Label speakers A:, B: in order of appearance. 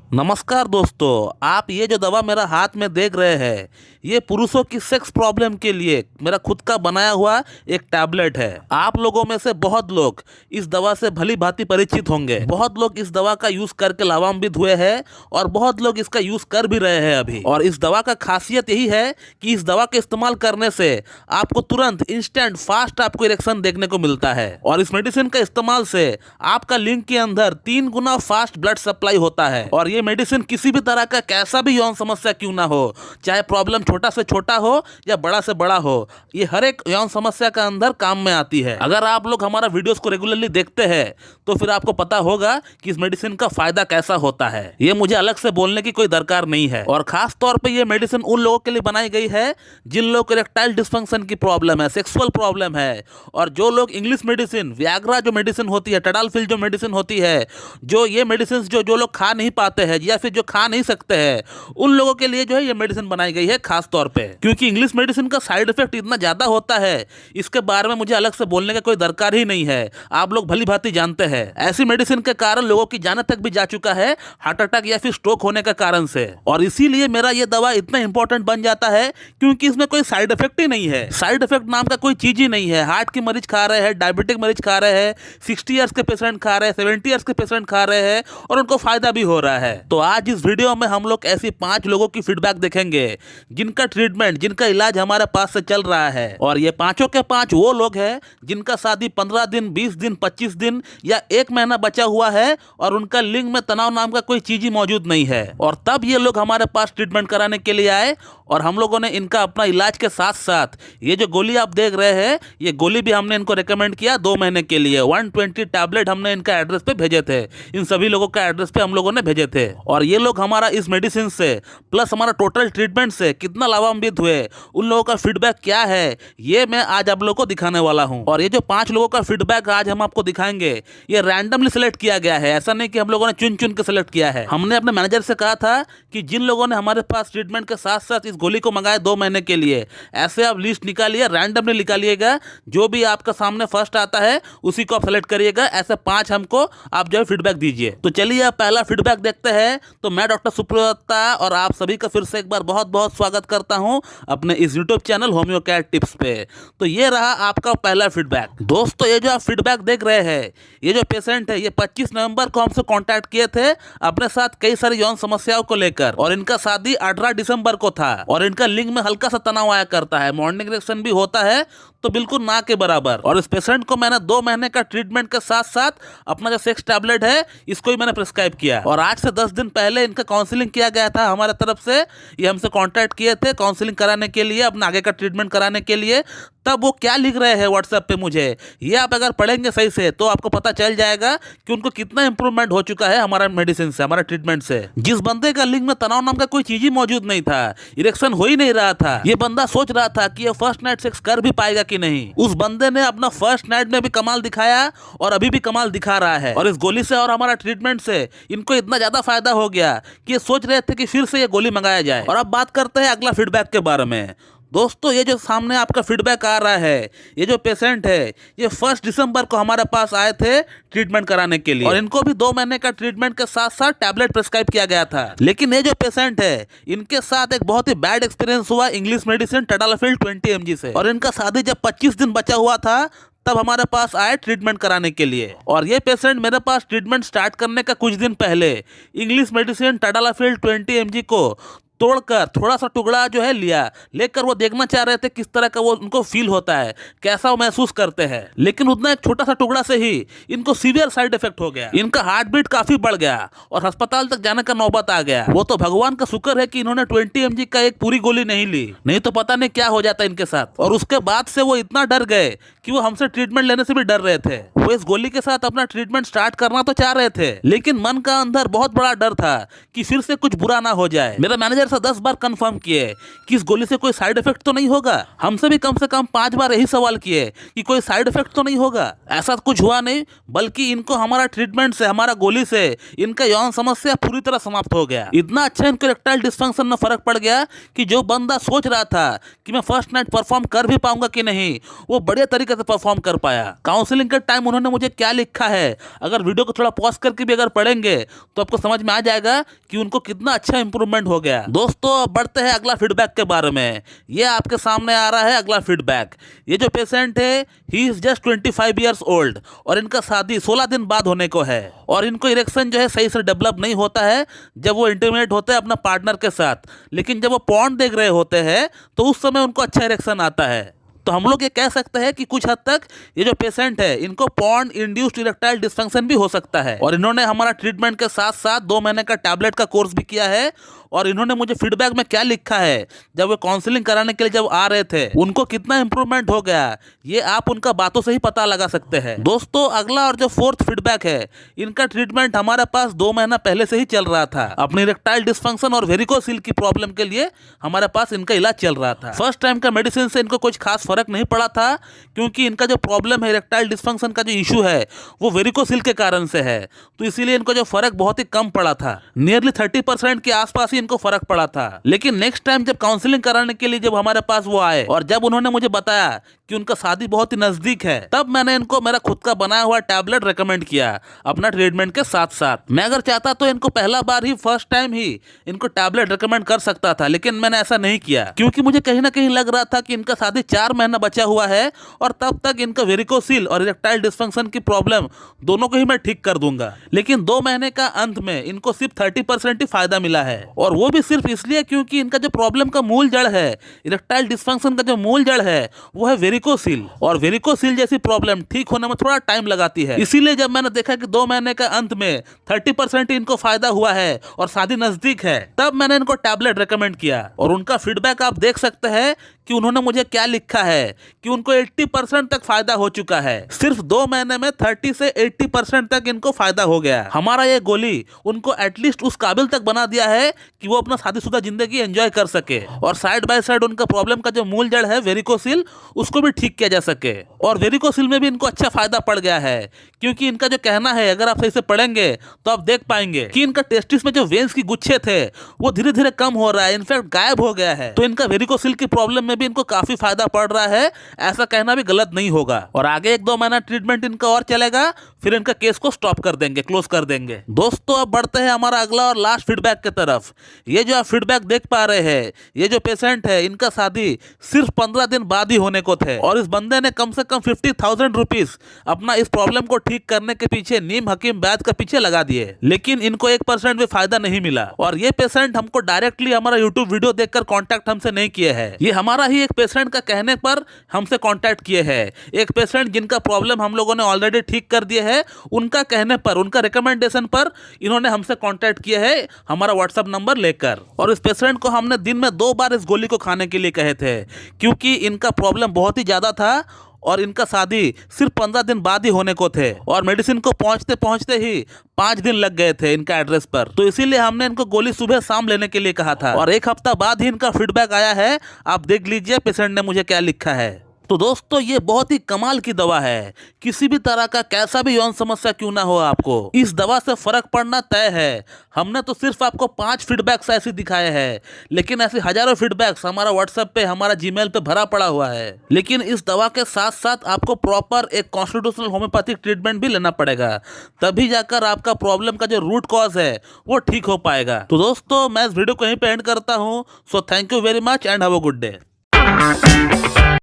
A: नमस्कार दोस्तों, आप ये जो दवा मेरा हाथ में देख रहे हैं ये पुरुषों की सेक्स प्रॉब्लम के लिए मेरा खुद का बनाया हुआ एक टैबलेट है। आप लोगों में से बहुत लोग इस दवा से भली भांति परिचित होंगे। बहुत लोग इस दवा का यूज करके लाभान्वित हुए हैं और बहुत लोग इसका यूज कर भी रहे हैं अभी। और इस दवा का खासियत यही है कि इस दवा के इस्तेमाल करने से आपको तुरंत इंस्टेंट फास्ट आपको इरेक्शन देखने को मिलता है। और इस मेडिसिन का इस्तेमाल से आपका लिंग के अंदर 3 गुना फास्ट ब्लड सप्लाई होता है। और ये मेडिसिन किसी भी तरह का कैसा भी यौन समस्या क्यों ना हो, चाहे प्रॉब्लम छोटा से छोटा हो या बड़ा से बड़ा हो, ये हर एक यौन समस्या का अंदर काम में आती है। अगर आप लोग हमारा वीडियोस को रेगुलरली देखते हैं तो फिर आपको पता होगा कि इस मेडिसिन का फायदा कैसा होता है। ये मुझे अलग से बोलने की कोई दरकार नहीं है। और खास तौर पे ये मेडिसिन उन लोगों के लिए बनाई गई है जिन लोगों को इरेक्टाइल डिस्फंक्शन की प्रॉब्लम है, सेक्सुअल प्रॉब्लम है। और जो लोग इंग्लिश मेडिसिन, वियाग्रा जो मेडिसिन होती है, टडालफिल जो मेडिसिन होती है, जो ये मेडिसिन जो लोग खा नहीं पाते हैं या फिर जो खा नहीं सकते हैं, उन लोगों के लिए जो है ये मेडिसिन बनाई गई है खास तौर पे। क्योंकि इंग्लिश मेडिसिन का साइड इफेक्ट इतना ज्यादा होता है, इसके बारे में मुझे अलग से बोलने का कोई दरकार ही नहीं है। आप लोग भली भांति जानते हैं। ऐसी मेडिसिन के कारण लोगों की जान तक भी जा चुका है, हार्ट अटैक या फिर स्ट्रोक होने के कारण से। और इसीलिए मेरा ये दवा इतना इंपॉर्टेंट बन जाता है क्योंकि इसमें कोई साइड इफेक्ट ही नहीं है। साइड इफेक्ट नाम का कोई चीज ही नहीं है। हार्ट के मरीज खा रहे हैं, डायबिटिक मरीज खा रहे हैं, 60 ईयर्स के पेशेंट खा रहे हैं, 70 ईयर्स के पेशेंट खा रहे हैं और उनको फायदा भी हो रहा है। तो आज इस वीडियो में हम लोग ऐसी 5 लोगों की फीडबैक देखेंगे जिनका ट्रीटमेंट, जिनका इलाज हमारे पास से चल रहा है। और ये पांचों के 5 वो लोग हैं जिनका शादी 15 दिन, 20 दिन, 25 दिन या 1 महीना बचा हुआ है और उनका लिंग में तनाव नाम का कोई चीज ही मौजूद नहीं है। और तब ये लोग हमारे पास ट्रीटमेंट कराने के लिए आए और हम लोगों ने इनका अपना इलाज के साथ साथ ये जो गोली आप देख रहे हैं, ये गोली भी हमने इनको रिकमेंड किया 2 महीने के लिए। 120 टैबलेट हमने इनका एड्रेस पे भेजे थे। इन सभी लोगों का एड्रेस पे हम लोगों ने भेजे थे। और ये लोग हमारा इस मेडिसिन से प्लस हमारा टोटल ट्रीटमेंट से कितना लाभान्वित हुए, उन लोगों का फीडबैक क्या है, ये मैं आज आप लोगों को दिखाने वाला हूं। और ये जो 5 लोगों का फीडबैक आज हम आपको दिखाएंगे, ये रैंडमली सिलेक्ट किया गया है। ऐसा नहीं कि हम लोगों ने चुन चुन के सिलेक्ट किया है। हमने अपने मैनेजर से कहा था कि जिन लोगों ने हमारे पास ट्रीटमेंट के साथ साथ इस गोली को मंगाया 2 महीने के लिए, ऐसे आप लिस्ट निकालिए, रैंडमली निकालिएगा। जो भी आपका सामने फर्स्ट आता है उसी को आप सेलेक्ट करिएगा। ऐसे 5 हमको आप जो है फीडबैक दीजिए। तो चलिए आप पहला फीडबैक देखते हैं। तो मैं डॉक्टर सुप्रदत्ता और आप सभी का फिर से एक बार बहुत बहुत स्वागत करता हूं अपने इस YouTube channel homeo care tips पे। तो ये रहा आपका पहला फीडबैक। दोस्तों, ये जो आप फीडबैक देख रहे हैं, ये जो पेशेंट है, ये 25 नवंबर को हमसे कांटेक्ट किए थे अपने साथ कई सारी यौन समस्याओं को लेकर। और इनका शादी 18 दिसंबर को था और इनका लिंग में हल्का सा तनाव आया करता है, मॉर्निंग इरेक्शन भी होता है, तो बिल्कुल ना के बराबर। और इस पेशेंट को मैंने 2 महीने का ट्रीटमेंट के साथ साथ अपना जो सेक्स टैबलेट है इसको ही मैंने प्रिस्क्राइब किया। और आज से 10 दिन पहले इनका काउंसलिंग किया गया था हमारे तरफ से। ये हमसे कांटेक्ट किए थे काउंसलिंग कराने के लिए, अपना आगे का ट्रीटमेंट कराने के लिए। तब वो क्या लिख रहे हैं व्हाट्सएप पे मुझे, ये आप अगर पढ़ेंगे सही से तो आपको पता चल जाएगा कि उनको कितना इंप्रूवमेंट हो चुका है हमारा मेडिसिन से, हमारा ट्रीटमेंट से। जिस बंदे का लिंग में तनाव नाम का कोई चीज ही मौजूद नहीं था, इरेक्शन हो ही नहीं रहा था, ये बंदा सोच रहा था कि ये फर्स्ट नाइट सेक्स कर भी पाएगा कि नहीं, उस बंदे ने अपना फर्स्ट नाइट में भी कमाल दिखाया और अभी भी कमाल दिखा रहा है। और इस गोली से और हमारा ट्रीटमेंट से इनको इतना ज्यादा फायदा हो गया कि ये सोच रहे थे कि फिर से ये गोली मंगाया जाए। और अब बात करते हैं अगला फीडबैक के बारे में। दोस्तों, ये जो सामने आपका फीडबैक आ रहा है, ये जो पेशेंट है, ये 1 दिसंबर को हमारे पास आए थे ट्रीटमेंट कराने के लिए और इनको भी 2 महीने का ट्रीटमेंट के साथ साथ टैबलेट प्रिस्क्राइब किया गया था। लेकिन ये जो पेशेंट है, इनके साथ एक बहुत ही बैड एक्सपीरियंस हुआ इंग्लिश मेडिसिन टडालफिल 20 mg से। और इनका शादी जब 25 दिन बचा हुआ था तब हमारे पास आए ट्रीटमेंट कराने के लिए। और ये पेशेंट मेरे पास ट्रीटमेंट स्टार्ट करने का कुछ दिन पहले इंग्लिश मेडिसिन टडालफिल 20 mg को तोड़कर थोड़ा सा टुकड़ा जो है लेकर वो देखना चाह रहे थे किस तरह का वो उनको फील होता है, कैसा वो महसूस करते हैं। लेकिन उतना एक छोटा सा टुकड़ा से ही इनको सीवियर साइड इफेक्ट हो गया। इनका हार्ट बीट काफी बढ़ गया और अस्पताल तक जाने का नौबत आ गया। वो तो भगवान का शुक्र है कि इन्होंने 20 mg का एक पूरी गोली नहीं ली, नहीं तो पता नहीं क्या हो जाता इनके साथ। और उसके बाद से वो इतना डर गए कि वो हमसे ट्रीटमेंट लेने से भी डर रहे थे। वो इस गोली के साथ अपना ट्रीटमेंट स्टार्ट करना तो चाह रहे थे, लेकिन मन का अंदर बहुत बड़ा डर था कि फिर से कुछ बुरा ना हो जाए। मेरा मैनेजर से 10 बार कंफर्म किए कि इस गोली से कोई साइड इफेक्ट तो नहीं होगा। हमसे भी कम से कम 5 बार यही सवाल किए कि कोई साइड इफेक्ट तो नहीं होगा। ऐसा कुछ हुआ नहीं, बल्कि इनको हमारा ट्रीटमेंट से, हमारा गोली से इनका यौन समस्या पूरी तरह समाप्त हो गया। इतना अच्छा इनको इरेक्टाइल डिस्फंक्शन में फर्क पड़ गया कि जो बंदा सोच रहा था कि मैं फर्स्ट नाइट परफॉर्म कर भी पाऊंगा कि नहीं, वो बढ़िया तरीके से परफॉर्म कर पाया। काउंसलिंग के टाइम उन्होंने मुझे क्या लिखा है, अगर वीडियो को थोड़ा पॉज करके भी अगर पढ़ेंगे तो आपको समझ में आ जाएगा कि उनको कितना अच्छा इंप्रूवमेंट हो गया। दोस्तों अब बढ़ते हैं अगला फीडबैक के बारे में। ये आपके सामने आ रहा है अगला फीडबैक। ये जो पेशेंट है he is just 25 years old और इनका शादी 16 दिन बाद होने को है और इनको इरेक्शन जो है सही से डेवलप नहीं होता है जब वो इंटीमेट होते हैं अपना पार्टनर के साथ, लेकिन जब वो पॉर्न देख रहे होते हैं तो उस समय उनको अच्छा इरेक्शन आता है। तो हम लोग ये कह सकते हैं कि कुछ हद तक ये जो पेशेंट है इनको पॉर्न इंड्यूस्ड इरेक्टाइल डिस्फंक्शन भी हो सकता है। और इन्होंने हमारा ट्रीटमेंट के साथ साथ 2 महीने का टैबलेट का कोर्स भी किया है। और इन्होंने मुझे फीडबैक में क्या लिखा है, जब वो काउंसलिंग कराने के लिए जब आ रहे थे उनको कितना इंप्रूवमेंट हो गया, ये आप उनका बातों से ही पता लगा सकते हैं। दोस्तों अगला और जो 4th फीडबैक है, इनका ट्रीटमेंट हमारे पास 2 महीना पहले से ही चल रहा था। अपनी इरेक्टाइल डिस्फंक्शन और वेरिकोसिल की प्रॉब्लम के लिए हमारे पास इनका इलाज चल रहा था। फर्स्ट टाइम का मेडिसिन से इनको कुछ खास फर्क नहीं पड़ा था, क्योंकि इनका जो प्रॉब्लम है इरेक्टाइल डिस्फंक्शन का जो इशू है वो वेरिकोसिल के कारण से है, तो इसीलिए इनको जो फर्क बहुत ही कम पड़ा था। नियरली 30% के आसपास ही इनको फर्क पड़ा था। लेकिन नेक्स्ट टाइम जब काउंसलिंग कराने के लिए जब हमारे पास वो आए और जब उन्होंने मुझे बताया कि उनका शादी बहुत ही नजदीक है, तब मैंने इनको मेरा खुद का बनाया हुआ टैबलेट रेकमेंड किया अपना ट्रीटमेंट के साथ साथ। मैं अगर चाहता तो इनको पहला बार ही फर्स्ट टाइम ही इनको टैबलेट रेकमेंड कर सकता था, लेकिन मैंने ऐसा नहीं किया क्योंकि मुझे कहीं ना कहीं लग रहा था कि इनका शादी 4 महीना बचा हुआ है और तब तक इनका वेरिकोसिल और इरेक्टाइल डिस्फंक्शन की प्रॉब्लम दोनों को ही मैं ठीक कर दूंगा। लेकिन 2 महीने का अंत में इनको सिर्फ 30% ही फायदा मिला है, और वो भी सिर्फ इसलिए क्योंकि इनका जो प्रॉब्लम का मूल जड़ है, इरेक्टाइल डिस्फंक्शन का जो मूल जड़ है वो है वेरिकोसिल, और वेरिकोसिल जैसी प्रॉब्लम ठीक होने में थोड़ा टाइम लगाती है। इसीलिए जब मैंने देखा कि 2 महीने का अंत में 30% इनको फायदा हुआ है और शादी नजदीक है, तब मैंने इनको टैबलेट रेकमेंड किया। और उनका फीडबैक आप देख सकते हैं कि उन्होंने मुझे क्या लिखा है कि उनको 80% तक फायदा हो चुका है। सिर्फ 2 महीने में 30 से 80% तक इनको फायदा हो गया। हमारा ये गोली उनको एटलीस्ट उस काबिल तक बना दिया है कि वो अपना शादीशुदा जिंदगी एंजॉय कर सके, और साइड बाय साइड उनका प्रॉब्लम का जो मूल जड़ है वेरिकोसिल उसको भी ठीक किया जा सके। और वेरिकोसिल में भी इनको अच्छा फायदा पड़ गया है, क्योंकि इनका जो कहना है, अगर आप सही से पढ़ेंगे तो आप देख पाएंगे कि इनका टेस्टिस में जो वेन्स की गुच्छे थे वो धीरे धीरे कम हो रहा है, इनफैक्ट गायब हो गया है। तो इनका वेरिकोसिल की प्रॉब्लम में भी इनको काफी फायदा पड़ रहा है, ऐसा कहना भी गलत नहीं होगा। और आगे 1-2 महीना ट्रीटमेंट इनका और चलेगा, फिर इनका केस को स्टॉप कर देंगे, क्लोज कर देंगे। दोस्तों अब बढ़ते हैं हमारा अगला और लास्ट फीडबैक की तरफ। ये जो आप फीडबैक देख पा रहे हैं, ये जो पेशेंट है इनका शादी सिर्फ 15 दिन बाद ही होने को थे, और इस बंदे ने कम से कम 50,000 रुपीज अपना इस प्रॉब्लम को ठीक करने के पीछे नीम हकीम वैद्य के पीछे लगा दिए, लेकिन इनको 1% भी फायदा नहीं मिला। और ये पेशेंट हमको डायरेक्टली हमारा यूट्यूब वीडियो देखकर कॉन्टैक्ट हमसे नहीं किए हैं, ये हमारा ही एक पेशेंट का कहने पर हमसे कांटेक्ट किए हैं। एक पेशेंट जिनका प्रॉब्लम हम लोगों ने ऑलरेडी ठीक कर दिए है, उनका कहने पर, उनका रिकमेंडेशन पर इन्होंने हमसे कांटेक्ट किया है हमारा व्हाट्सएप नंबर लेकर। और इस पेशेंट को हमने दिन में 2 बार इस गोली को खाने के लिए कहे थे, क्योंकि इनका प्रॉब्लम बहुत ही ज्यादा था और इनका शादी सिर्फ 15 दिन बाद ही होने को थे, और मेडिसिन को पहुंचते पहुंचते ही 5 दिन लग गए थे इनका एड्रेस पर। तो इसीलिए हमने इनको गोली सुबह शाम लेने के लिए कहा था, और 1 हफ्ता बाद ही इनका फीडबैक आया है। आप देख लीजिए पेशेंट ने मुझे क्या लिखा है। तो दोस्तों ये बहुत ही कमाल की दवा है, किसी भी तरह का कैसा भी यौन समस्या क्यों ना हो, आपको इस दवा से फर्क पड़ना तय है। हमने तो सिर्फ आपको 5 फीडबैक्स ऐसे दिखाए हैं, लेकिन ऐसे हजारों फीडबैक्स हमारा व्हाट्सएप पे, हमारा जीमेल पे भरा पड़ा हुआ है। लेकिन इस दवा के साथ साथ आपको प्रॉपर एक कॉन्स्टिट्यूशनल होम्योपैथिक ट्रीटमेंट भी लेना पड़ेगा, तभी जाकर आपका प्रॉब्लम का जो रूट कॉज है वो ठीक हो पाएगा। तो दोस्तों मैं इस वीडियो को यहीं पे एंड करता हूँ। So thank you very much and have a good day.